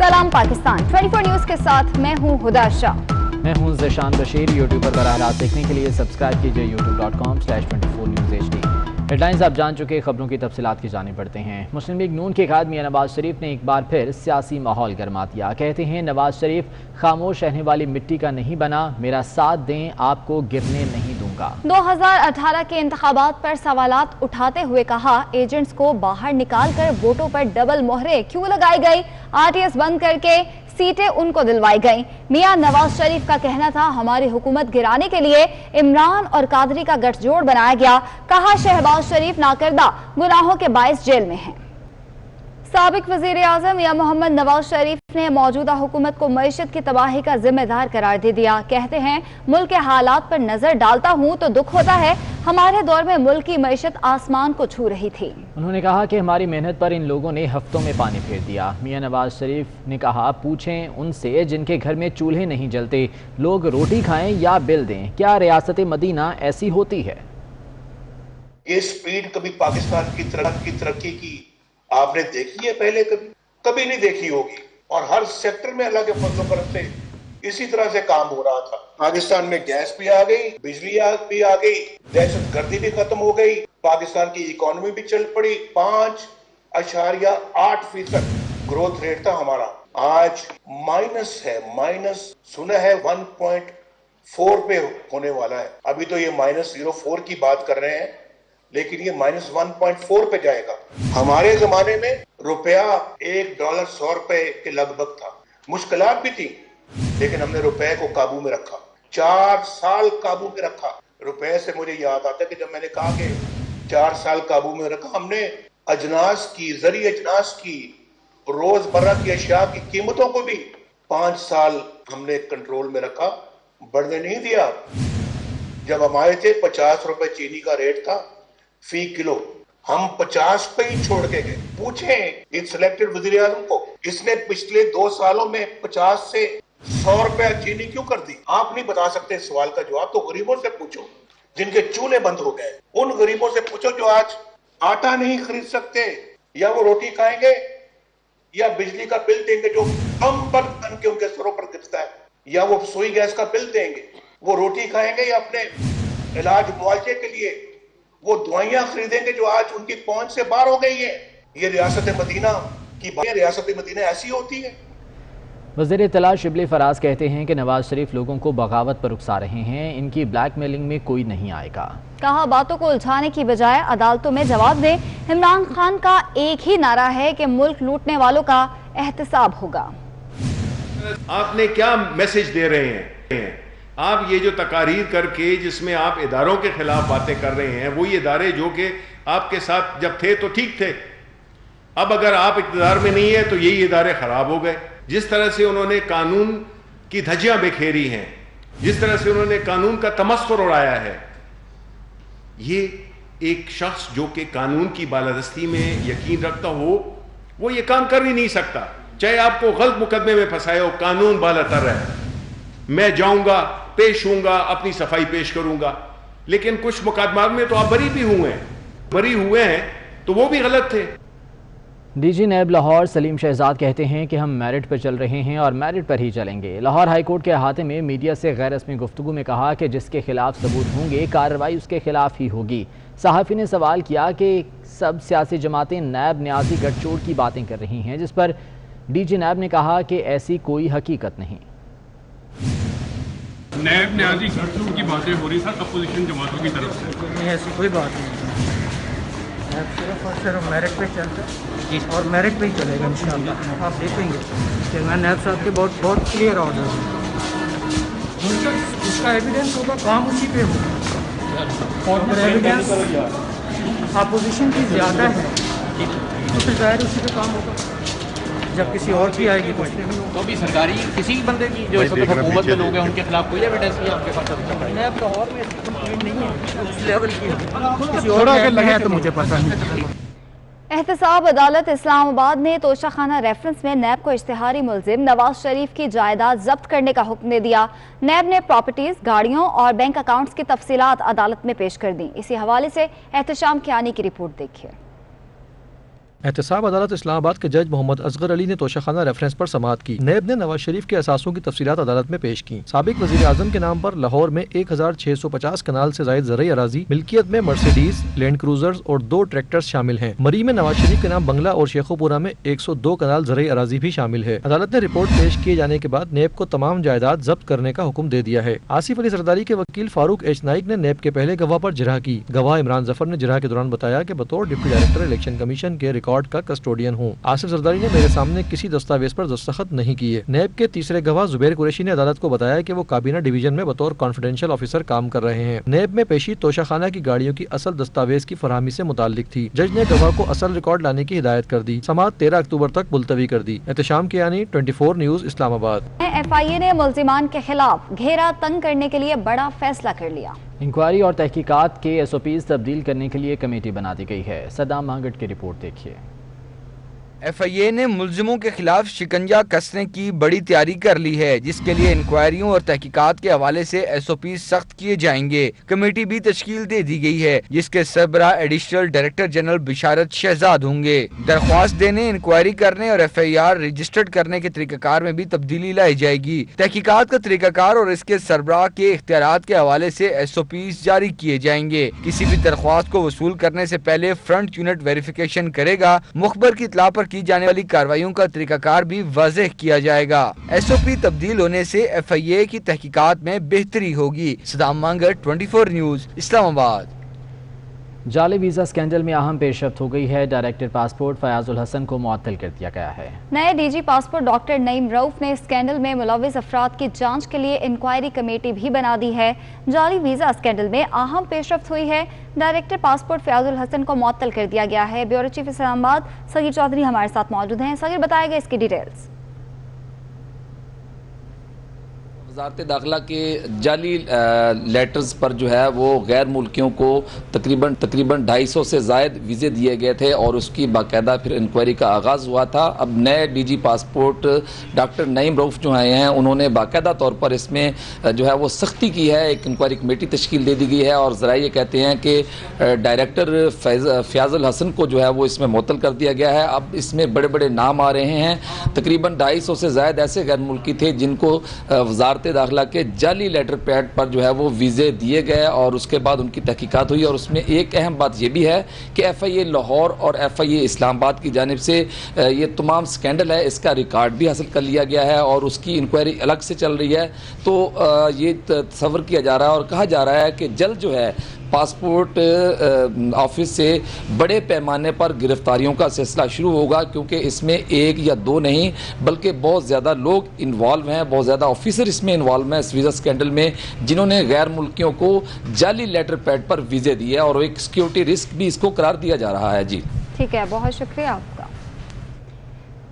सलाम पाकिस्तान 24 न्यूज के साथ मैं हूं हुदा शाह। मैं हूं ज़शान बशीर। यूट्यूब पर बराह रास्त देखने के लिए सब्सक्राइब कीजिए youtube.com/24newsHD। हेडलाइंस आप जान चुके, खबरों की तफसीलात की जाने पड़ते हैं। मुस्लिम लीग नून के कायद मियां नवाज शरीफ ने एक बार फिर सियासी माहौल गरमा दिया। कहते हैं नवाज शरीफ खामोश रहने वाली मिट्टी का नहीं बना, मेरा साथ दें आपको गिरने नहीं दूंगा। 2018 के इंतखाबात पर सवालात उठाते हुए कहा, एजेंट्स को बाहर निकाल कर वोटों पर डबल मोहरें क्यों लगाई गई, आरटीएस बंद करके सीटें उनको दिलवाई गईं। मियां नवाज शरीफ का कहना था, हमारी हुकूमत गिराने के लिए इमरान और कादरी का गठजोड़ बनाया गया। कहा, शहबाज शरीफ नाकर्दा गुनाहों के बाइस जेल में हैं। साबिक वजीर आजम मियां मोहम्मद नवाज शरीफ ने मौजूदा हुकूमत को मईशत की तबाही का जिम्मेदार करार दे दिया। कहते हैं, मुल्क के हालात पर नजर डालता हूं तो दुख होता है, हमारे दौर में मुल्क की मईशत आसमान को छू रही थी। उन्होंने कहा कि हमारी मेहनत पर इन लोगों ने हफ्तों में पानी फेर दिया। मियां नवाज शरीफ ने कहा, पूछें उनसे जिनके घर में चूल्हे नहीं जलते, लोग रोटी खाएं या बिल दें, क्या रियासत मदीना ऐसी होती है? ये स्पीड कभी पाकिस्तान की तरक्की की आपने देखी है? पहले कभी नहीं देखी होगी। और हर सेक्टर में अल्लाह के फजल करम से इसी तरह से काम हो रहा था। पाकिस्तान में गैस भी आ गई, बिजली भी आ गई, दहशतगर्दी भी खत्म हो गई, पाकिस्तान की इकोनॉमी भी चल पड़ी। 5.8% ग्रोथ रेट था हमारा, आज माइनस है। माइनस सुना है 1.4 पे होने वाला है। अभी तो ये -0.4 की बात कर रहे हैं, लेकिन ये -1.4 पे जाएगा। हमारे जमाने में रुपया $1 100 रुपए के लगभग था। मुश्किलात भी थी, लेकिन हमने रुपए को काबू में रखा। 4 साल काबू में रखा। रुपए से मुझे याद आता है कि जब मैंने कहा कि 4 साल काबू में रखा, हमने अजनास की, ज़री अजनास की, रोजमर्रा की अशिया की कीमतों को भी 5 साल हमने कंट्रोल में रखा, बढ़ने नहीं दिया। जब हम आए थे 50 रुपए चीनी का रेट था फी किलो, हम 50 पे ही छोड़ के गए। पूछें इस सिलेक्टेड वजीर आजम को, इसने पिछले 2 सालों में 50 से 100 रुपया चीनी क्यों कर दी? आप नहीं बता सकते सवाल का जवाब, तो गरीबों से पूछो जिनके चूल्हे बंद हो गए। उन गरीबों से पूछो जो आज आटा नहीं खरीद सकते, या वो रोटी खाएंगे या बिजली का बिल देंगे जो अंबर बन के उनके सरों पर गिरता है, या वो सुई गैस का बिल देंगे। वो रोटी खाएंगे या अपने इलाज मुआवजे के लिए वो दवाइयां खरीदेंगे जो आज उनकी पहुंच से बाहर हो गई है। ये रियासत मदीना की बात, रियासत मदीना ऐसी होती है। वज़ीर इत्तला शिबली फराज कहते हैं कि नवाज शरीफ लोगों को बगावत पर उकसा रहे हैं, इनकी ब्लैक मेलिंग में कोई नहीं आएगा। कहा, बातों को उलझाने की बजाय अदालतों में जवाब दें। इमरान खान का एक ही नारा है कि मुल्क लूटने वालों का एहतसाब होगा। आपने क्या मैसेज दे रहे हैं? आप ये जो तकारीर करके जिसमें आप इदारों के खिलाफ बातें कर रहे हैं, वही इदारे जो कि आपके साथ जब थे तो ठीक थे, अब अगर आप इक़्तिदार में नहीं है तो यही इदारे खराब हो गए। जिस तरह से उन्होंने कानून की धज्जियां बिखेरी हैं, जिस तरह से उन्होंने कानून का तमस्खुर उड़ाया है, ये एक शख्स जो कि कानून की बालादस्ती में यकीन रखता हो, वो ये काम कर ही नहीं सकता। चाहे आपको गलत मुकदमे में फंसाए हो, कानून बालातर है। मैं जाऊंगा, पेश होऊंगा, अपनी सफाई पेश करूंगा, लेकिन कुछ मुकदमात में तो आप बरी हुए हैं तो वो भी गलत थे। डीजी नैब लाहौर सलीम शहजाद कहते हैं कि हम मेरिट पर चल रहे हैं और मेरिट पर ही चलेंगे। लाहौर हाई कोर्ट के अहाते में मीडिया से गैर रस्मी गुफ्तगू में कहा कि जिसके खिलाफ सबूत होंगे कार्रवाई उसके खिलाफ ही होगी। सहाफ़ी ने सवाल किया कि सब सियासी जमातें नैब न्याजी गठजोड़ की बातें कर रही हैं, जिस पर डीजी नैब ने कहा कि ऐसी कोई हकीकत नहीं। नैब न्याजी गठजोड़ की बातें हो रही सर अपोजिशन जमातों की तरफ से? नहीं, ऐसी कोई बात नहीं। नैब सिर्फ और सिर्फ मेरिट पे चलता है और मेरिट पे ही चलेगा इंशाअल्लाह। आप देखेंगे कि मैं नैब साहब के बहुत क्लियर ऑर्डर है, उसका एविडेंस होगा, काम उसी पे होगा। और अगर एविडेंस अपोजिशन की ज़्यादा है तो फिर ज़ाहिर उसी पे काम होगा। जब किसी और की आएगी तो भी सरकारी किसी बंदे की जो हुकूमत में लोग हैं उनके खिलाफ कोई एविडेंस नहीं आपके पास? नैब लाहौर में कंप्लेंट नहीं है उस लेवल की, किसी और है तो मुझे पता नहीं। एहतसाब अदालत इस्लामाबाद ने तोशाखाना रेफरेंस में नैब को इश्तिहारी मुलजिम नवाज शरीफ की जायदाद जब्त करने का हुक्म दे दिया। नैब ने प्रॉपर्टीज, गाड़ियों और बैंक अकाउंट्स की तफसीलात अदालत में पेश कर दी। इसी हवाले से एहतशाम कियानी की रिपोर्ट देखिए। احتساب عدالت اسلام آباد کے جج محمد اصغر علی نے توشخانہ ریفرنس پر سماعت کی۔ نیب نے نواز شریف کے اثاثوں کی تفصیلات عدالت میں پیش کی۔ سابق وزیر اعظم کے نام پر لاہور میں 1650 کنال سے زائد زرعی اراضی ملکیت میں مرسیڈیز، لینڈ کروزرز اور 2 ٹریکٹرز شامل ہیں۔ مری میں نواز شریف کے نام بنگلہ اور شیخو پورہ میں 102 کنال زرعی اراضی بھی شامل ہے۔ عدالت نے رپورٹ پیش کیے جانے کے بعد نیب کو تمام جائیداد ضبط کرنے کا حکم دے دیا ہے۔ آصف علی زرداری کے وکیل فاروق ایچ نائک نے نیب کے پہلے گواہ پر جرح کی۔ گواہ عمران ظفر نے جرح کے دوران بتایا کہ بطور ڈپٹی ڈائریکٹر الیکشن کمیشن کے ریکارڈ کا کسٹوڈین ہوں۔ آصف زرداری نے میرے سامنے کسی دستاویز پر دستخط نہیں کیے۔ نیب کے تیسرے گواہ زبیر قریشی نے عدالت کو بتایا کہ وہ کابینہ ڈویژن میں بطور کانفیڈینشیل آفیسر کام کر رہے ہیں۔ نیب میں پیشی توشخانہ کی گاڑیوں کی اصل دستاویز کی فراہمی سے متعلق تھی۔ جج نے گواہ کو اصل ریکارڈ لانے کی ہدایت کر دی۔ سماعت 13 اکتوبر تک ملتوی کر دی۔ احتشام کیانی، 24 نیوز، اسلام آباد۔ ایف آئی اے نے ملزمان کے خلاف گھیرا تنگ کرنے کے لیے بڑا فیصلہ کر لیا۔ انکوائری اور تحقیقات کے SOPs تبدیل کرنے کے لیے کمیٹی بنا دی گئی ہے۔ صدام مانگٹ کی رپورٹ دیکھیے۔ ایف آئی اے نے ملزموں کے خلاف شکنجہ کسنے کی بڑی تیاری کر لی ہے، جس کے لیے انکوائریوں اور تحقیقات کے حوالے سے SOP سخت کیے جائیں گے۔ کمیٹی بھی تشکیل دے دی گئی ہے، جس کے سربراہ ایڈیشنل ڈائریکٹر جنرل بشارت شہزاد ہوں گے۔ درخواست دینے، انکوائری کرنے اور FIR رجسٹرڈ کرنے کے طریقہ کار میں بھی تبدیلی لائی جائے گی۔ تحقیقات کا طریقہ کار اور اس کے سربراہ کے اختیارات کے حوالے سے SOPs جاری کیے جائیں گے۔ کسی بھی درخواست کو وصول کرنے سے پہلے فرنٹ یونٹ ویریفیکیشن کرے گا۔ مخبر کی اطلاع پر کی جانے والی کارروائیوں کا طریقہ کار بھی واضح کیا جائے گا۔ SOP تبدیل ہونے سے FIA کی تحقیقات میں بہتری ہوگی۔ صدام مانگر، 24 نیوز، اسلام آباد۔ جعلی ویزا اسکینڈل میں اہم پیش رفت ہو گئی ہے۔ ڈائریکٹر پاسپورٹ فیاض الحسن کو معطل کر دیا گیا ہے۔ نئے DG پاسپورٹ ڈاکٹر نعیم رؤف نے اسکینڈل میں ملوث افراد کی جانچ کے لیے انکوائری کمیٹی بھی بنا دی ہے۔ جعلی ویزا اسکینڈل میں اہم پیش رفت ہوئی ہے۔ ڈائریکٹر پاسپورٹ فیاض الحسن کو معطل کر دیا گیا ہے۔ بیورو چیف اسلام آباد صغیر چودھری ہمارے ساتھ موجود ہیں۔ صغیر، بتائے گا اس کی ڈیٹیلز۔ وزارت داخلہ کے جعلی لیٹرز پر جو ہے وہ غیر ملکیوں کو تقریباً 250 سے زائد ویزے دیے گئے تھے اور اس کی باقاعدہ پھر انکوائری کا آغاز ہوا تھا۔ اب نئے DG پاسپورٹ ڈاکٹر نعیم رؤف جو آئے ہیں، انہوں نے باقاعدہ طور پر اس میں جو ہے وہ سختی کی ہے۔ ایک انکوائری کمیٹی تشکیل دے دی گئی ہے اور ذرائع یہ کہتے ہیں کہ ڈائریکٹر فیاض الحسن کو جو ہے وہ اس میں معطل کر دیا گیا ہے۔ اب اس میں بڑے بڑے نام آ رہے ہیں۔ تقریباً 250 سے زائد ایسے غیر ملکی تھے جن کو وزارت داخلہ کے جعلی لیٹر پیڈ پر جو ہے وہ ویزے دیے گئے اور اس کے بعد ان کی تحقیقات ہوئی۔ اور اس میں ایک اہم بات یہ بھی ہے کہ FIA لاہور اور FIA اسلام آباد کی جانب سے یہ تمام سکینڈل ہے، اس کا ریکارڈ بھی حاصل کر لیا گیا ہے اور اس کی انکوائری الگ سے چل رہی ہے۔ تو یہ تصور کیا جا رہا ہے اور کہا جا رہا ہے کہ جلد جو ہے پاسپورٹ آفس سے بڑے پیمانے پر گرفتاریوں کا سلسلہ شروع ہوگا، کیونکہ اس میں 1 یا 2 نہیں بلکہ بہت زیادہ لوگ انوالو ہیں، بہت زیادہ آفیسر اس میں انوالو ہیں اس ویزا اسکینڈل میں، جنہوں نے غیر ملکیوں کو جعلی لیٹر پیڈ پر ویزے دیے اور ایک سیکیورٹی رسک بھی اس کو قرار دیا جا رہا ہے۔ جی ٹھیک ہے، بہت شکریہ آپ کا۔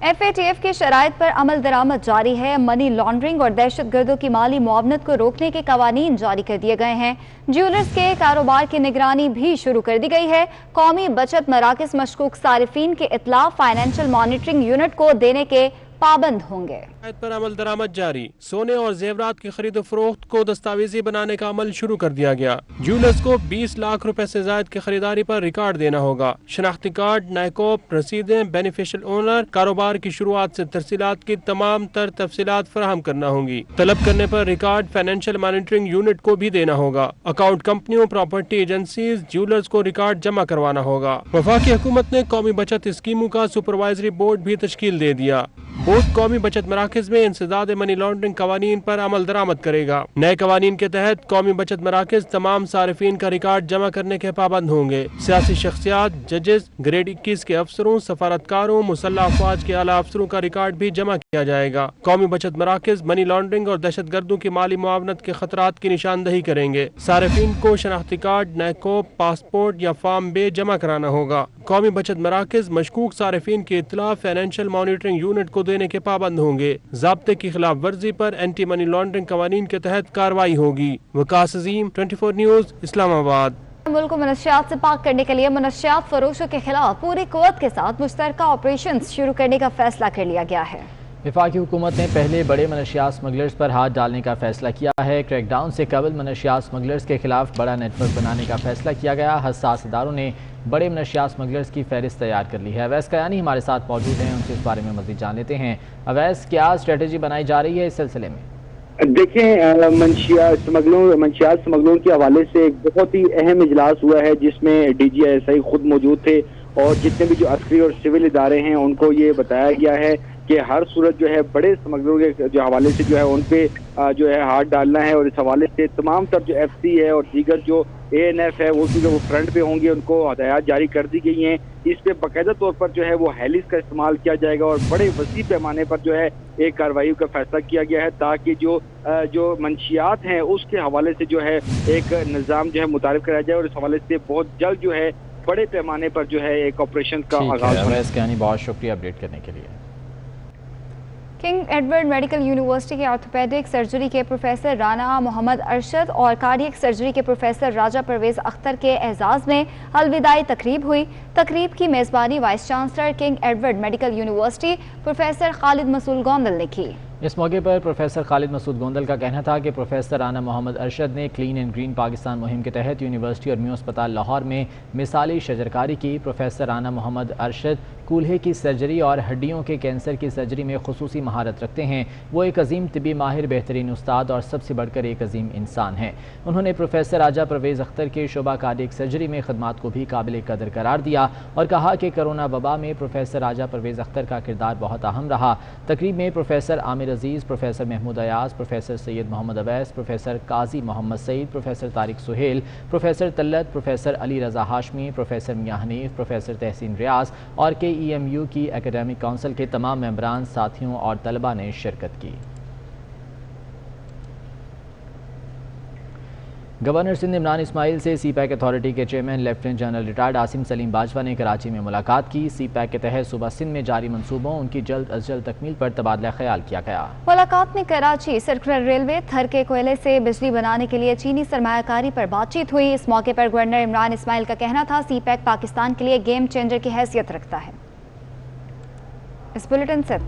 FATF کی شرائط پر عمل درآمد جاری ہے۔ منی لانڈرنگ اور دہشت گردوں کی مالی معاونت کو روکنے کے قوانین جاری کر دیے گئے ہیں۔ جیولرز کے کاروبار کی نگرانی بھی شروع کر دی گئی ہے۔ قومی بچت مراکز مشکوک صارفین کے اطلاع فائنینشل مانیٹرنگ یونٹ کو دینے کے پابند ہوں گے۔ پر عمل درآمد جاری، سونے اور زیورات کی خرید و فروخت کو دستاویزی بنانے کا عمل شروع کر دیا گیا۔ جیولرز کو 20 لاکھ روپے سے زائد کی خریداری پر ریکارڈ دینا ہوگا۔ شناختی کارڈ، نائکوپ، رسیدیں، بینیفیشل اونر، کاروبار کی شروعات سے ترسیلات کی تمام تر تفصیلات فراہم کرنا ہوں گی۔ طلب کرنے پر ریکارڈ فائنینشل مانیٹرنگ یونٹ کو بھی دینا ہوگا۔ اکاؤنٹ کمپنیوں، پراپرٹی ایجنسیز، جیولرز کو ریکارڈ جمع کروانا ہوگا۔ وفاقی حکومت نے قومی بچت اسکیموں کا سپروائزری بورڈ بھی تشکیل دے دیا۔ بورڈ قومی بچت مراکز میں انسداد منی لانڈرنگ قوانین پر عمل درآمد کرے گا۔ نئے قوانین کے تحت قومی بچت مراکز تمام صارفین کا ریکارڈ جمع کرنے کے پابند ہوں گے۔ سیاسی شخصیات، ججز، گریڈ 21 کے افسروں، سفارتکاروں، مسلح افواج کے اعلیٰ افسروں کا ریکارڈ بھی جمع کیا جائے گا۔ قومی بچت مراکز منی لانڈرنگ اور دہشت گردوں کی مالی معاونت کے خطرات کی نشاندہی کریں گے۔ صارفین کو شناختی کارڈ، نائکوپ، پاسپورٹ یا فارم بے جمع کرانا ہوگا۔ قومی بچت مراکز مشکوک صارفین کی اطلاع فائنینشل مانیٹرنگ یونٹ کو دینے کے پابند ہوں گے۔ ضابطے کی خلاف ورزی پر اینٹی منی لانڈرنگ قوانین کے تحت کارروائی ہوگی۔ وقاص عظیم، 24 نیوز، اسلام آباد۔ ملک کو منشیات سے پاک کرنے کے لیے منشیات فروشوں کے خلاف پوری قوت کے ساتھ مشترکہ آپریشنز شروع کرنے کا فیصلہ کر لیا گیا ہے۔ वफाकी हुकूमत ने पहले बड़े मनशियात स्मगलर्स पर हाथ डालने का फैसला किया है। क्रैकडाउन से कबल मनशियात स्मगलर्स के खिलाफ बड़ा नेटवर्क बनाने का फैसला किया गया। हसास इदारों ने बड़े मनशियात स्मगलर्स की फहरिस्त तैयार कर ली है। अवैस कयानी हमारे साथ मौजूद हैं, उनसे इस बारे में मज़ीद जान लेते हैं। अवैस, क्या स्ट्रेटजी बनाई जा रही है इस सिलसिले में? देखें, मंशियात स्मगलरों के हवाले से एक बहुत ही अहम इजलास हुआ है जिसमें DGI खुद मौजूद थे और जितने भी जो अस्करी और सिविल इदारे हैं उनको ये बताया गया है कि हर सूरत जो है बड़े स्मगलरों के जो हवाले से जो है उन पे जो है हाथ डालना है। और इस हवाले से तमाम तर जो FC है और दीगर जो ANF है वो फ्रंट पे होंगे, उनको हदायत जारी कर दी गई हैं। इस पे बाकायदा तौर पर जो है वो हेलिस का इस्तेमाल किया जाएगा और बड़े वसी पैमाने पर जो है एक कार्रवाई का फैसला किया गया है ताकि जो मंशियात हैं उसके हवाले से जो है एक निज़ाम जो है मुतारिफ कराया जाए और इस हवाले से बहुत जल्द जो है बड़े पैमाने पर जो है एक ऑपरेशन का आगाज होगा। बहुत शुक्रिया अपडेट करने के लिए। किंग एडवर्ड मेडिकल यूनिवर्सिटी के ऑर्थोपेडिक सर्जरी के प्रोफेसर राना मोहम्मद अरशद और कार्डियक सर्जरी के प्रोफेसर राजा परवेज अख्तर के एजाज़ में अलविदाई तकरीब हुई। तकरीब की मेज़बानी vice chancellor King Edward Medical University professor Khalid Masood Gondal ने की। इस मौके पर प्रोफेसर खालिद मसूद गोंदल का कहना था कि प्रोफेसर राना मोहम्मद अरशद ने क्लीन एंड ग्रीन पाकिस्तान मुहिम के तहत यूनिवर्सिटी और म्यू अस्पताल लाहौर में मिसाली शजरकारी की। प्रोफेसर राना मोहम्मद अरशद कूल्हे की सर्जरी और हड्डियों के कैंसर की सर्जरी में खुसूसी महारत रखते हैं। वो एक अजीम तिबी माहिर, बेहतरीन उस्ताद और सबसे बढ़कर एक अजीम इंसान हैं। उन्होंने प्रोफेसर राजा परवेज अख्तर के शोबा कार्डियक सर्जरी में खदमात को भी काबिल कदर करार दिया और कहा कि कोरोना वबा में प्रोफेसर राजा परवेज अख्तर का किरदार बहुत अहम रहा। तकरीब में professor Aamir Aziz, professor Mahmood Ayaz, professor Syed Muhammad Awais, professor Qazi Muhammad Saeed, professor Tariq Suhail, professor Talat, professor Ali Raza Hashmi, professor Mian Hanif, professor Tehseen Riaz और KEMU की एकेडमिक काउंसिल के तमाम मेंबरान, साथियों और तलबा ने शिरकत की। गवर्नर सिंध इमरान इस्माइल से CPAC अथॉरिटी के chairman lieutenant general retired Asim Salim Bajwa ने कराची में मुलाकात की। CPAC के तहत सुबह सिंध में जारी मंसूबों उनकी जल्द अज जल्द तकमील पर तबादला ख्याल किया गया। मुलाकात में कराची सर्कुलर रेलवे थर के कोयले से बिजली बनाने के लिए चीनी सरमायाकारी पर बातचीत हुई। इस मौके पर गवर्नर इमरान इस्माइल का कहना था CPAC पाकिस्तान के लिए गेम चेंजर की हैसियत रखता है। इस बुलेटिन से